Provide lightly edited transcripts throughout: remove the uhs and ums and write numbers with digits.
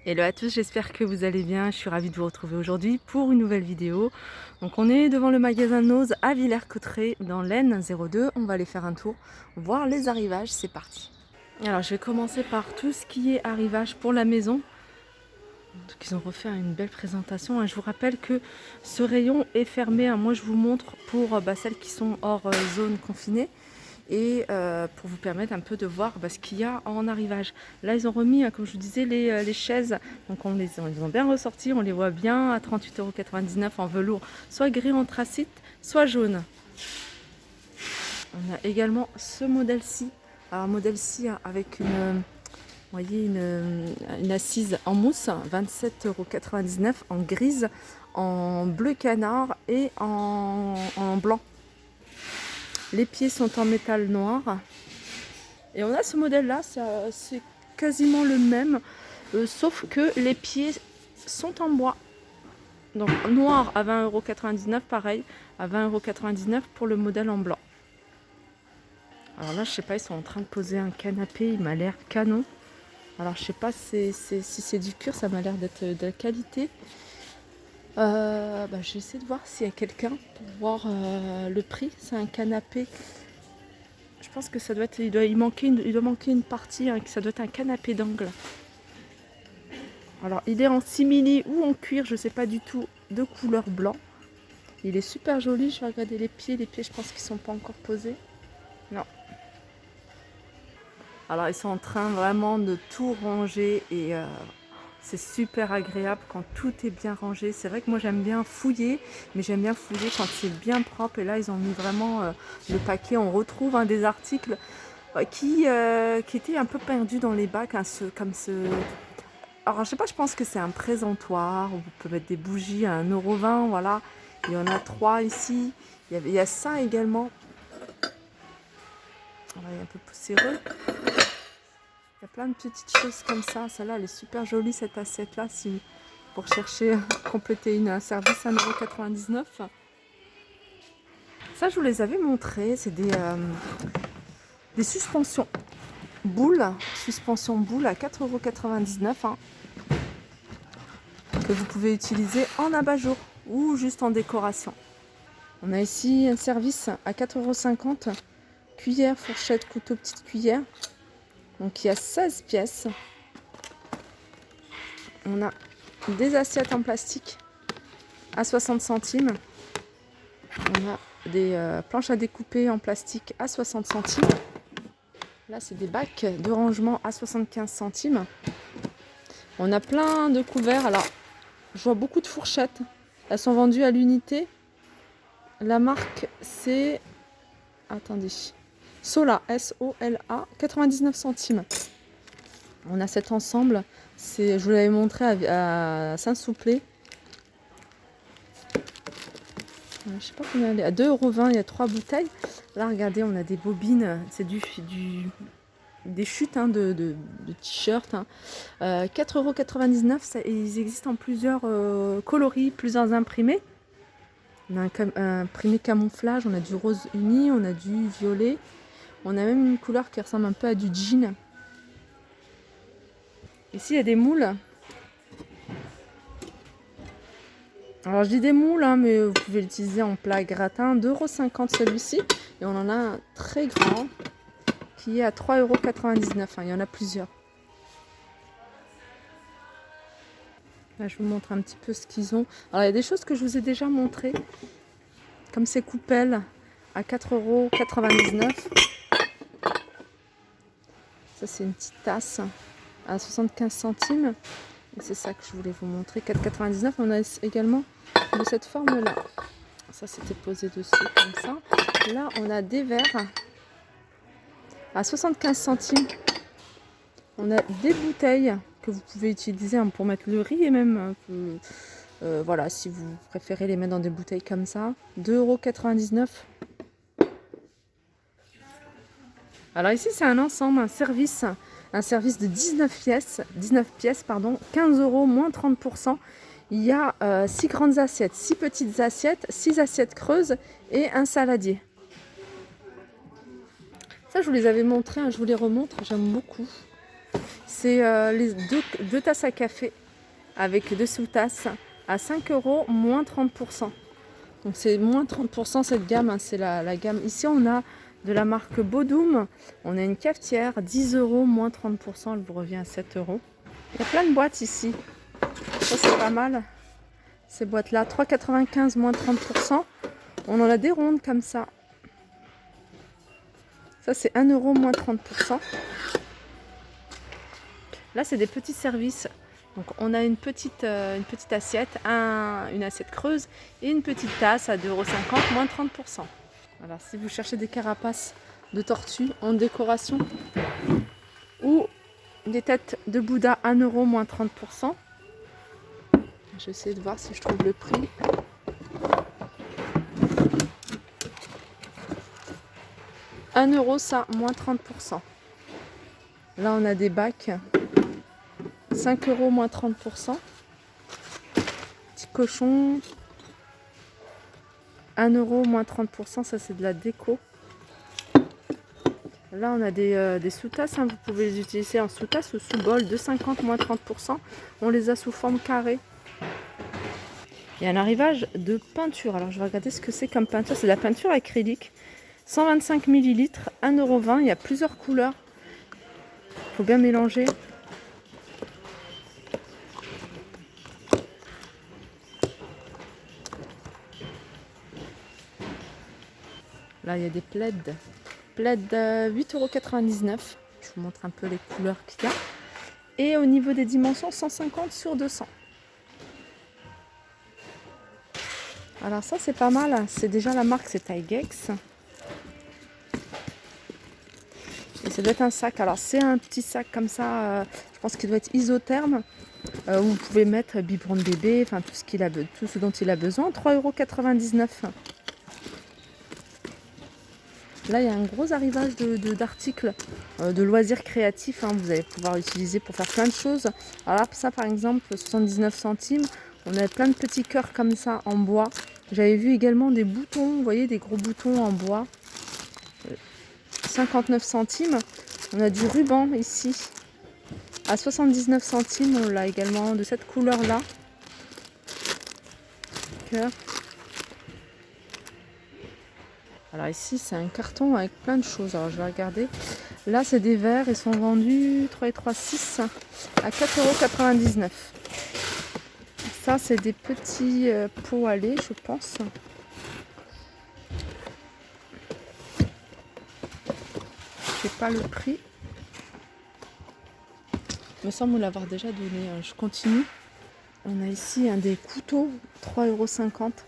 Hello à tous, j'espère que vous allez bien. Je suis ravie de vous retrouver aujourd'hui pour une nouvelle vidéo. Donc on est devant le magasin Nose à Villers-Cotterêts dans l'Aisne 02. On va aller faire un tour, voir les arrivages, c'est parti. Alors je vais commencer par tout ce qui est arrivage pour la maison. Donc ils ont refait une belle présentation. Je vous rappelle que ce rayon est fermé. Moi je vous montre pour celles qui sont hors zone confinée. Et pour vous permettre un peu de voir ce qu'il y a en arrivage. Là ils ont remis, comme je vous disais, les chaises, donc ils les ont bien ressorties, on les voit bien à 38,99 € en velours, soit gris anthracite, soit jaune. On a également ce modèle-ci, alors modèle-ci avec voyez, une assise en mousse, 27,99 € en grise, en bleu canard et en blanc. Les pieds sont en métal noir. Et on a ce modèle là, c'est quasiment le même, sauf que les pieds sont en bois. Donc noir à 20,99 €, pareil, à 20,99 € pour le modèle en blanc. Alors là, je sais pas, ils sont en train de poser un canapé, il m'a l'air canon. Alors je sais pas si c'est du cuir, ça m'a l'air d'être de la qualité. Je vais essayer de voir s'il y a quelqu'un pour voir le prix. C'est un canapé. Je pense que ça doit être, il doit manquer une partie, que ça doit être un canapé d'angle. Alors il est en simili ou en cuir, je sais pas du tout, de couleur blanc. Il est super joli, je vais regarder les pieds je pense qu'ils sont pas encore posés. Non. Alors ils sont en train vraiment de tout ranger et c'est super agréable quand tout est bien rangé. C'est vrai que moi j'aime bien fouiller, mais j'aime bien fouiller quand c'est bien propre. Et là ils ont mis vraiment le paquet. On retrouve des articles qui étaient un peu perdus dans les bacs, alors je sais pas, je pense que c'est un présentoir où vous pouvez mettre des bougies à 1,20 €, voilà. Il y en a 3 ici. Il y a ça également. Alors, il est un peu poussiéreux. Il y a plein de petites choses comme ça. Celle-là, elle est super jolie, cette assiette-là, pour chercher compléter un service à 1,99 €. Ça, je vous les avais montrés. C'est des suspensions boules. Suspension boule à 4,99 €. Que vous pouvez utiliser en abat-jour ou juste en décoration. On a ici un service à 4,50 €. Cuillère, fourchette, couteau, petite cuillère. Donc il y a 16 pièces. On a des assiettes en plastique à 60 centimes. On a des planches à découper en plastique à 60 centimes. Là, c'est des bacs de rangement à 75 centimes. On a plein de couverts. Alors, je vois beaucoup de fourchettes. Elles sont vendues à l'unité. La marque, c'est... Attendez. Sola, S-O-L-A, 99 centimes. On a cet ensemble. Je vous l'avais montré à Saint-Souplé. Je ne sais pas combien elle est. À 2,20 €, il y a 3 bouteilles. Là, regardez, on a des bobines. C'est des chutes de t-shirts. 4,99 €. Ils existent en plusieurs coloris, plusieurs imprimés. On a un imprimé camouflage, on a du rose uni, on a du violet. On a même une couleur qui ressemble un peu à du jean. Ici, il y a des moules. Alors, je dis des moules, mais vous pouvez l'utiliser en plat gratin. 2,50 € celui-ci. Et on en a un très grand qui est à 3,99 €. Il y en a plusieurs. Là, je vous montre un petit peu ce qu'ils ont. Alors, il y a des choses que je vous ai déjà montrées. Comme ces coupelles à 4,99 €. Ça, c'est une petite tasse à 75 centimes. Et c'est ça que je voulais vous montrer. 4,99 €. On a également de cette forme-là. Ça, c'était posé dessus comme ça. Là, on a des verres à 75 centimes. On a des bouteilles que vous pouvez utiliser pour mettre le riz et même... voilà, si vous préférez les mettre dans des bouteilles comme ça. 2,99 €. Alors ici, c'est un ensemble, un service de 19 pièces, 15 € moins 30%. Il y a 6 grandes assiettes, 6 petites assiettes, 6 assiettes creuses et un saladier. Ça, je vous les avais montrés, je vous les remontre, j'aime beaucoup. C'est les deux tasses à café avec 2 sous-tasses à 5 euros, moins 30%. Donc c'est moins 30% cette gamme, hein, c'est la gamme. Ici on a de la marque Bodum, on a une cafetière, 10 euros, moins 30%, elle vous revient à 7 euros. Il y a plein de boîtes ici, ça c'est pas mal. Ces boîtes-là, 3,95 moins 30%. On en a des rondes comme ça. Ça c'est 1 euro moins 30%. Là c'est des petits services. Donc on a une petite assiette, une assiette creuse et une petite tasse à 2,50 € moins 30%. Voilà, si vous cherchez des carapaces de tortues en décoration ou des têtes de Bouddha 1 euro moins 30%. Je vais essayer de voir si je trouve le prix. €1 ça, moins 30%. Là on a des bacs. 5 euros moins 30%. Petit cochon. 1 euro moins 30%. Ça c'est de la déco. Là on a des sous-tasses. Hein. Vous pouvez les utiliser en sous-tasse ou sous bol. 2,50 moins 30%. On les a sous forme carrée. Il y a un arrivage de peinture. Alors je vais regarder ce que c'est comme peinture. C'est de la peinture acrylique. 125 ml. 1,20 €. Il y a plusieurs couleurs. Il faut bien mélanger. Là, il y a des plaids. Plaids 8,99 €. Je vous montre un peu les couleurs qu'il y a. Et au niveau des dimensions, 150 sur 200. Alors ça, c'est pas mal. C'est déjà la marque, c'est Tigex. Et ça doit être un sac. Alors c'est un petit sac comme ça. Je pense qu'il doit être isotherme. Où vous pouvez mettre biberon de bébé, enfin tout ce dont il a besoin. 3,99 €. Là, il y a un gros arrivage d'articles de loisirs créatifs. Hein, vous allez pouvoir utiliser pour faire plein de choses. Alors là, ça, par exemple, 79 centimes. On a plein de petits cœurs comme ça en bois. J'avais vu également des boutons, vous voyez, des gros boutons en bois. 59 centimes. On a du ruban ici. À 79 centimes, on l'a également de cette couleur-là. Cœur. Alors ici, c'est un carton avec plein de choses. Alors je vais regarder. Là, c'est des verres. Ils sont vendus 3 et 3, 6 à 4,99 €. Ça, c'est des petits pots à lait, je pense. Je sais pas le prix. Il me semble l'avoir déjà donné. Je continue. On a ici des couteaux, 3,50 €.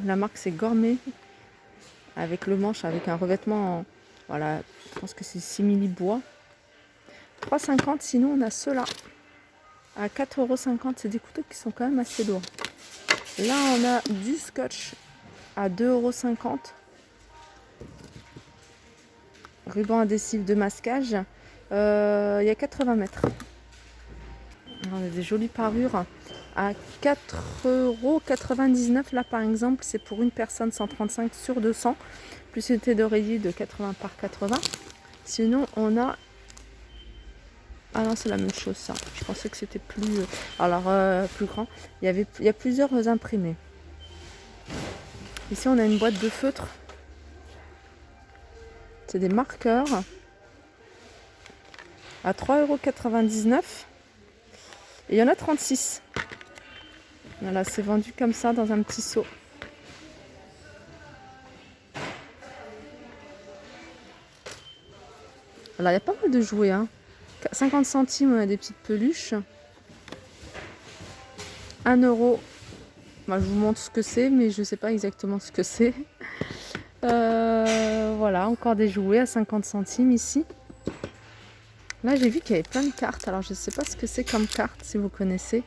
La marque, c'est Gourmet. Avec le manche, avec un revêtement, voilà, je pense que c'est simili bois. 3,50 €, sinon on a ceux-là à 4,50 €. C'est des couteaux qui sont quand même assez lourds. Là on a du scotch à 2,50 €. Ruban adhésif de masquage, il y a 80 mètres. On a des jolies parures à 4,99 € là par exemple, c'est pour une personne 135 sur 200, plus une tête d'oreiller de 80 par 80. Sinon on a, ah non c'est la même chose ça, je pensais que c'était plus, plus grand. Il y a plusieurs imprimés. Ici on a une boîte de feutre, c'est des marqueurs à 3,99 €. Et il y en a 36. Voilà, c'est vendu comme ça dans un petit seau. Alors, il y a pas mal de jouets. Hein. 50 centimes, on a des petites peluches. 1 €. Moi, je vous montre ce que c'est, mais je ne sais pas exactement ce que c'est. Voilà, encore des jouets à 50 centimes ici. Là, j'ai vu qu'il y avait plein de cartes. Alors, je ne sais pas ce que c'est comme carte, si vous connaissez.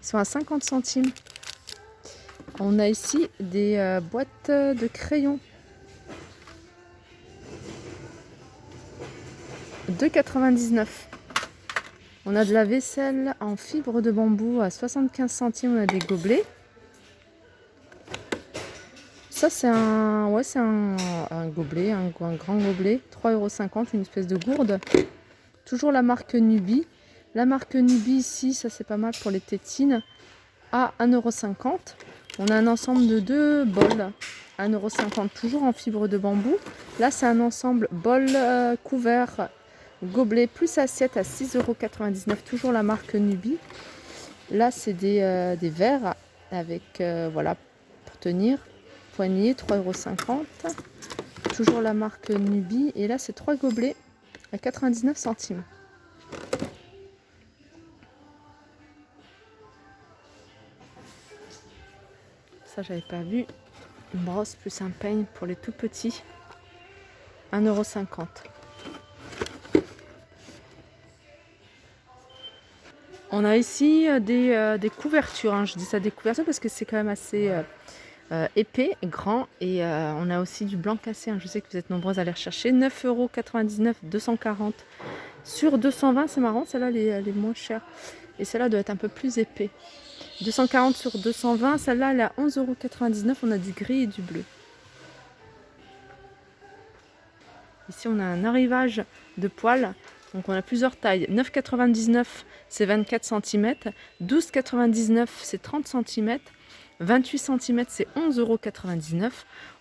Ils sont à 50 centimes. On a ici des boîtes de crayons. 2,99 €. On a de la vaisselle en fibre de bambou à 75 centimes. On a des gobelets. Ça, c'est un gobelet, un grand gobelet. 3,50 €, une espèce de gourde. Toujours la marque Nubie. La marque Nubie ici, ça c'est pas mal pour les tétines, à 1,50 €. On a un ensemble de 2 bols, 1,50 €, toujours en fibre de bambou. Là c'est un ensemble bol, couvert, gobelet plus assiette à 6,99 €, toujours la marque Nubie. Là c'est des verres avec, voilà, pour tenir, poignée, 3,50 €. Toujours la marque Nubie. Et là c'est 3 gobelets à 99 centimes. Ça j'avais pas vu. Une brosse plus un peigne pour les tout petits, 1,50 €. On a ici des couvertures, hein. Je dis ça des couvertures parce que c'est quand même assez épais, grand. Et on a aussi du blanc cassé, hein. Je sais que vous êtes nombreuses à les rechercher. 9,99 €, 240 sur 220. C'est marrant, celle-là elle est moins chère. Et celle-là doit être un peu plus épais. 240 sur 220, celle-là elle est à 11,99 €. On a du gris et du bleu. Ici on a un arrivage de poils. Donc on a plusieurs tailles. 9,99 € c'est 24 cm, 12,99 € c'est 30 cm, 28 cm c'est 11,99 €.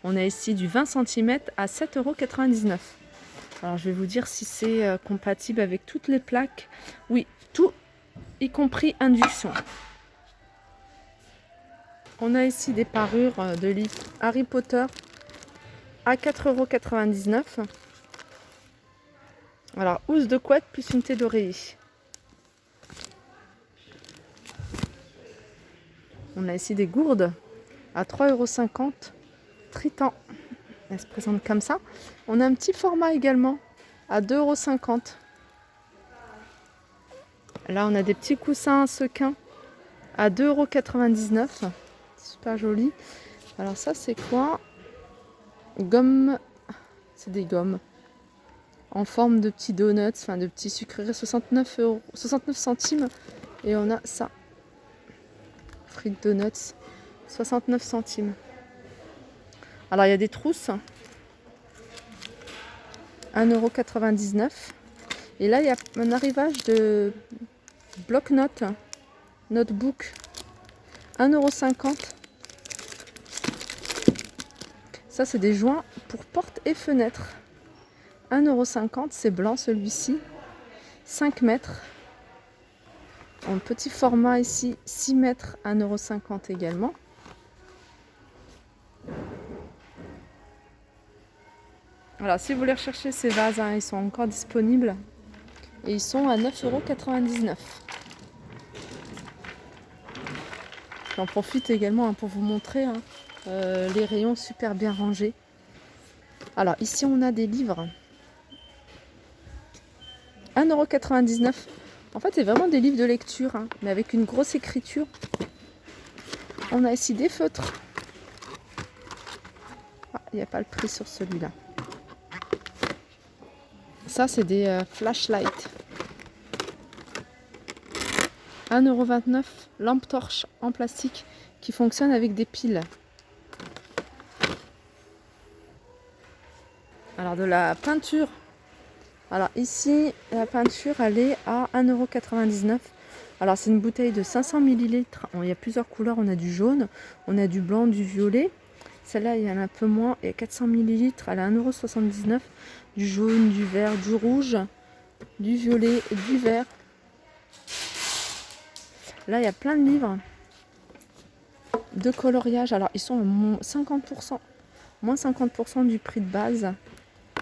On a ici du 20 cm à 7,99 €. Alors je vais vous dire si c'est compatible avec toutes les plaques. Oui, tout, y compris induction. On a ici des parures de livres Harry Potter à 4,99 €. Alors, housse de couette plus unité d'oreiller. On a ici des gourdes à 3,50 €. Tritan. Elle se présente comme ça. On a un petit format également à 2,50 €. Là, on a des petits coussins sequins à 2,99 €. Super joli. Alors ça, c'est quoi? Gomme. C'est des gommes en forme de petits donuts, enfin de petits sucreries, 69 centimes. Et on a ça, frites donuts, 69 centimes. Alors il y a des trousses, 1,99 €. Et là il y a un arrivage de bloc-notes, notebook, 1,50 €. Ça c'est des joints pour portes et fenêtres, 1,50 €. C'est blanc celui-ci, 5 mètres. En petit format ici, 6 mètres, 1,50 € également. Alors si vous voulez rechercher ces vases, hein, ils sont encore disponibles. Et ils sont à 9,99 €. J'en profite également, hein, pour vous montrer, hein, les rayons super bien rangés. Alors ici on a des livres, 1,99 €. En fait c'est vraiment des livres de lecture, hein, mais avec une grosse écriture. On a ici des feutres. Ah, il n'y a pas le prix sur celui-là. Ça c'est des flashlights, 1,29 €. Lampe torche en plastique qui fonctionne avec des piles. Alors de la peinture. Alors ici la peinture elle est à 1,99 €. Alors c'est une bouteille de 500 ml. Il y a plusieurs couleurs. On a du jaune, on a du blanc, du violet. Celle-là il y en a un peu moins. Il y a 400 ml. Elle est à 1,79 €. Du jaune, du vert, du rouge, du violet, du vert. Là il y a plein de livres de coloriage. Alors ils sont à moins 50% du prix de base.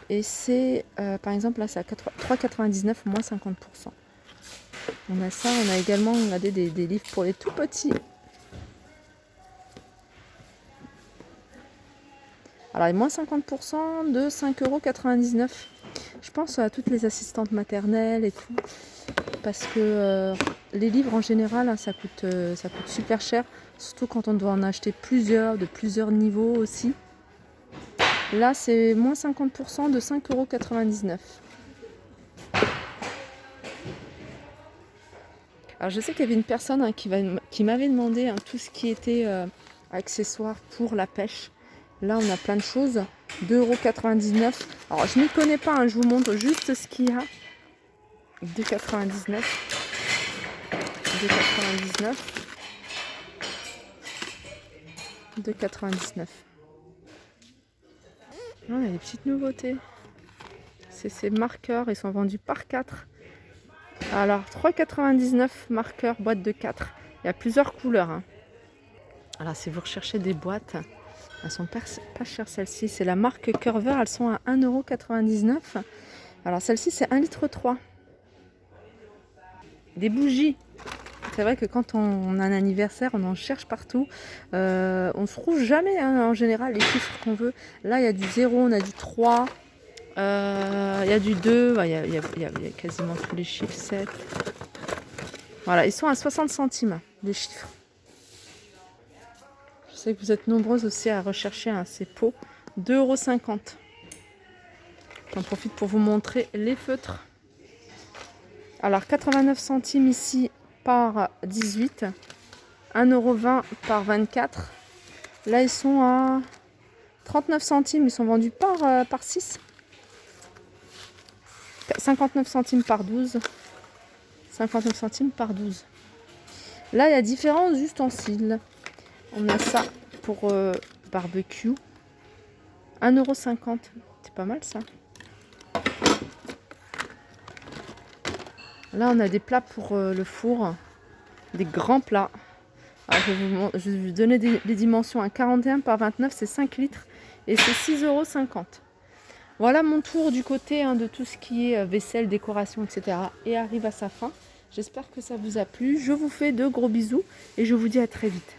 Et c'est par exemple là c'est à 3,99 € moins 50%. On a ça, on a également regardé des livres pour les tout petits. Alors les moins 50% de 5,99 €. Je pense à toutes les assistantes maternelles et tout. Parce que les livres en général, hein, ça coûte super cher. Surtout quand on doit en acheter plusieurs, de plusieurs niveaux aussi. Là c'est moins 50% de 5,99 €. Alors je sais qu'il y avait une personne, hein, qui m'avait demandé, hein, tout ce qui était accessoires pour la pêche. Là on a plein de choses, 2,99 €. Alors je n'y connais pas, hein, je vous montre juste ce qu'il y a. 2,99. 2,99. 2,99. On a des petites nouveautés. C'est ces marqueurs, ils sont vendus par 4. Alors 3,99 marqueurs, boîte de 4. Il y a plusieurs couleurs. Hein. Alors si vous recherchez des boîtes, elles sont pas chères celles-ci. C'est la marque Curver, elles sont à 1,99 €. Alors celle-ci c'est 1,3 litre. Des bougies. C'est vrai que quand on a un anniversaire, on en cherche partout. On ne se trouve jamais hein, en général les chiffres qu'on veut. Là il y a du 0, on a du 3. Il y a du 2, il y a quasiment tous les chiffres, 7. Voilà, ils sont à 60 centimes, les chiffres. Je sais que vous êtes nombreuses aussi à rechercher hein, ces pots. 2,50 €. J'en profite pour vous montrer les feutres. Alors, 89 centimes ici par 18. 1,20 € par 24. Là, ils sont à 39 centimes. Ils sont vendus par 6. 59 centimes par 12. 59 centimes par 12. Là, il y a différents ustensiles. On a ça pour barbecue. 1,50 €. C'est pas mal ça. Là, on a des plats pour le four. Des grands plats. Alors, je vais vous donner les dimensions. 41 par 29, c'est 5 litres. Et c'est 6,50 €. Voilà mon tour du côté hein, de tout ce qui est vaisselle, décoration, etc. Et arrive à sa fin. J'espère que ça vous a plu. Je vous fais de gros bisous et je vous dis à très vite.